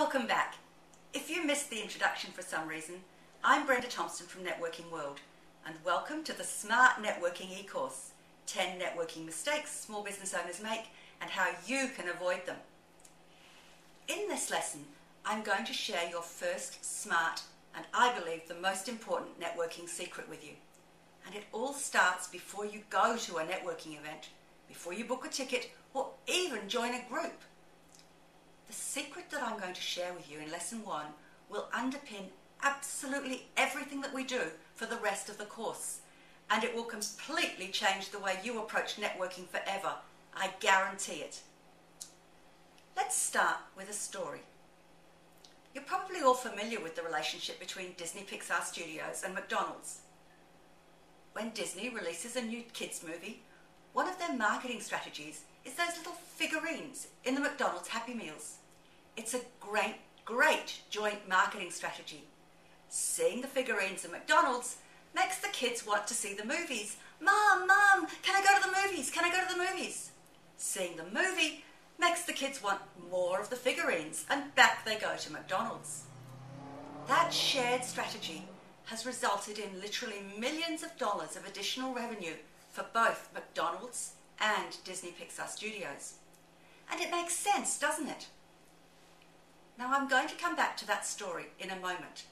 Welcome back. If you missed the introduction for some reason, I'm Brenda Thompson from Networking World, and welcome to the Smart Networking e-course, 10 networking mistakes small business owners make and how you can avoid them. In this lesson, I'm going to share your first smart and I believe the most important networking secret with you. And it all starts before you go to a networking event, before you book a ticket or even join a group. The secret that I'm going to share with you in Lesson 1 will underpin absolutely everything that we do for the rest of the course, and it will completely change the way you approach networking forever. I guarantee it. Let's start with a story. You're probably all familiar with the relationship between Disney Pixar Studios and McDonald's. When Disney releases a new kids movie, one of their marketing strategies is those little figurines in the McDonald's Happy Meals. It's a great joint marketing strategy. Seeing the figurines at McDonald's makes the kids want to see the movies. Mom, can I go to the movies? Can I go to the movies? Seeing the movie makes the kids want more of the figurines, and back they go to McDonald's. That shared strategy has resulted in literally millions of dollars of additional revenue for both McDonald's and Disney Pixar Studios. And it makes sense, doesn't it? Now I'm going to come back to that story in a moment.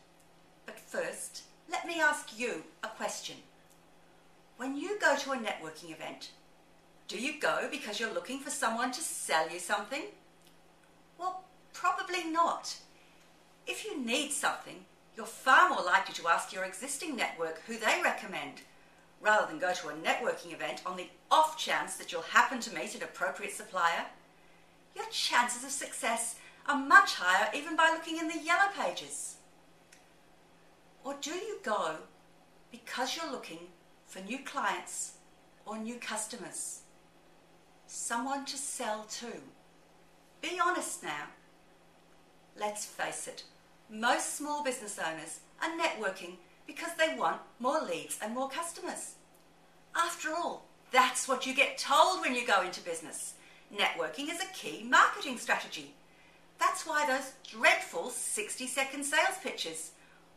But first, let me ask you a question. When you go to a networking event, do you go because you're looking for someone to sell you something? Well, probably not. If you need something, you're far more likely to ask your existing network who they recommend, rather than go to a networking event on the off chance that you'll happen to meet an appropriate supplier. Your chances of success are much higher even by looking in the yellow pages. Or do you go because you're looking for new clients or new customers? Someone to sell to? Be honest now. Let's face it, most small business owners are networking because they want more leads and more customers. After all, that's what you get told when you go into business. Networking is a key marketing strategy. That's why those dreadful 60-second sales pitches,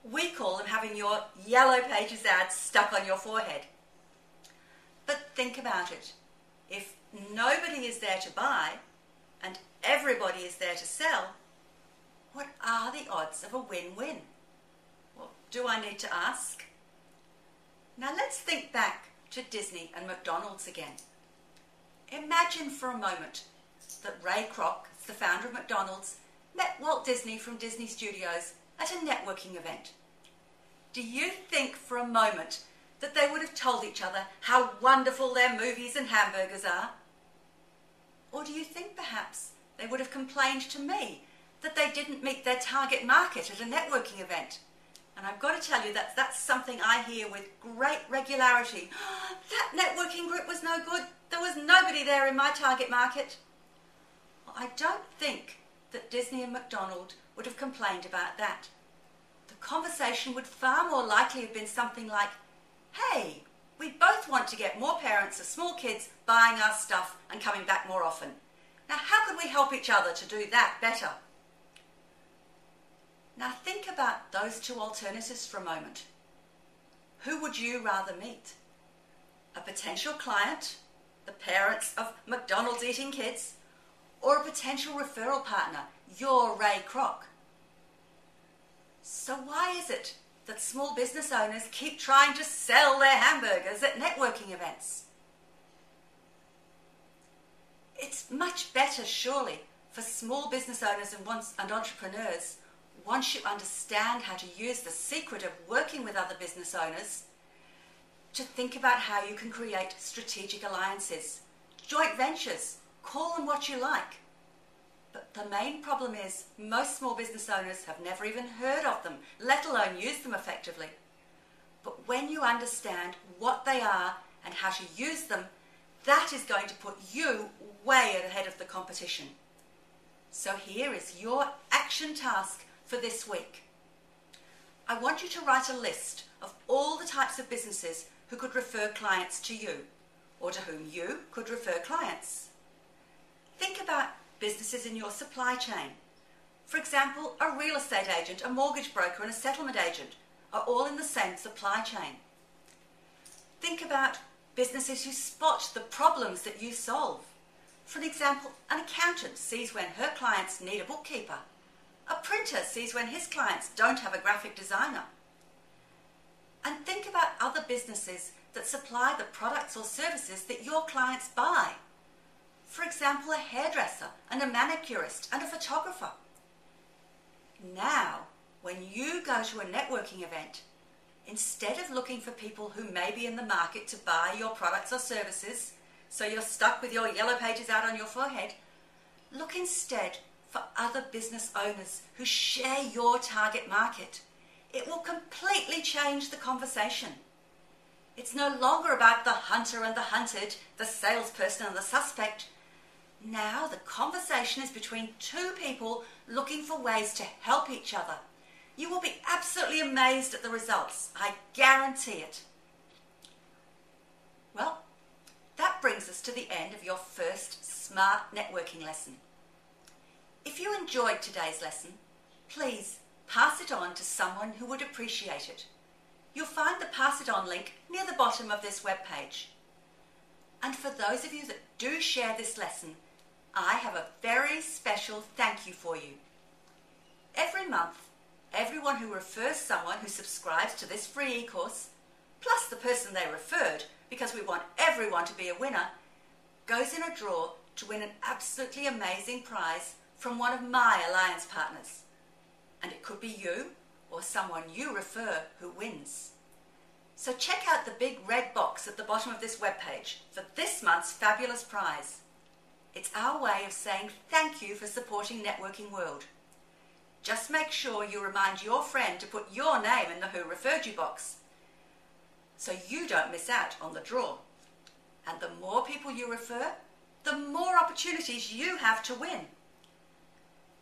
we call them having your yellow pages ads stuck on your forehead. But think about it. If nobody is there to buy and everybody is there to sell, what are the odds of a win-win? Well, do I need to ask? Now let's think back to Disney and McDonald's again. Imagine for a moment that Ray Kroc, the founder of McDonald's, met Walt Disney from Disney Studios at a networking event. Do you think for a moment that they would have told each other how wonderful their movies and hamburgers are? Or do you think perhaps they would have complained to me that they didn't meet their target market at a networking event? And I've got to tell you that that's something I hear with great regularity. That networking group was no good. There was nobody there in my target market. Well, I don't think that Disney and McDonald would have complained about that. The conversation would far more likely have been something like, hey, we both want to get more parents of small kids buying our stuff and coming back more often. Now, how could we help each other to do that better? Now think about those two alternatives for a moment. Who would you rather meet? A potential client, the parents of McDonald's eating kids, or a potential referral partner, your Ray Kroc? So why is it that small business owners keep trying to sell their hamburgers at networking events? It's much better, surely, for small business owners and entrepreneurs, once you understand how to use the secret of working with other business owners, to think about how you can create strategic alliances, joint ventures, call them what you like. But the main problem is most small business owners have never even heard of them, let alone use them effectively. But when you understand what they are and how to use them, that is going to put you way ahead of the competition. So here is your action task for this week. I want you to write a list of all the types of businesses who could refer clients to you, or to whom you could refer clients. Think about businesses in your supply chain, For example, a real estate agent, a mortgage broker and a settlement agent are all in the same supply chain. Think about businesses who spot the problems that you solve. For example, an accountant sees when her clients need a bookkeeper. A printer sees when his clients don't have a graphic designer. And think about other businesses that supply the products or services that your clients buy. For example, a hairdresser and a manicurist and a photographer. Now, when you go to a networking event, instead of looking for people who may be in the market to buy your products or services, so you're stuck with your yellow pages out on your forehead, look instead for other business owners who share your target market. It will completely change the conversation. It's no longer about the hunter and the hunted, the salesperson and the suspect. Now the conversation is between two people looking for ways to help each other. You will be absolutely amazed at the results. I guarantee it. Well, that brings us to the end of your first smart networking lesson. If you enjoyed today's lesson, please pass it on to someone who would appreciate it. You'll find the Pass It On link near the bottom of this webpage. And for those of you that do share this lesson, I have a very special thank you for you. Every month, everyone who refers someone who subscribes to this free e-course, plus the person they referred, because we want everyone to be a winner, goes in a draw to win an absolutely amazing prize from one of my alliance partners. And it could be you or someone you refer who wins. So check out the big red box at the bottom of this webpage for this month's fabulous prize. It's our way of saying thank you for supporting Networking World. Just make sure you remind your friend to put your name in the Who Referred You box so you don't miss out on the draw. And the more people you refer, the more opportunities you have to win.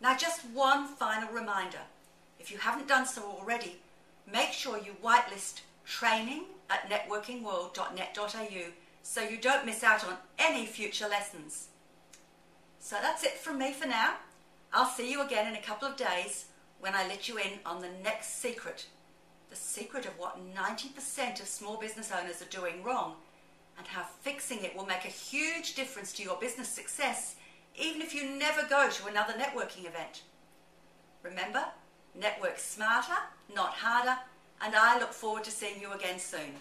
Now just one final reminder. If you haven't done so already, make sure you whitelist training@networkingworld.net.au so you don't miss out on any future lessons. So that's it from me for now. I'll see you again in a couple of days when I let you in on the next secret. The secret of what 90% of small business owners are doing wrong and how fixing it will make a huge difference to your business success even if you never go to another networking event. Remember, network smarter, not harder, and I look forward to seeing you again soon.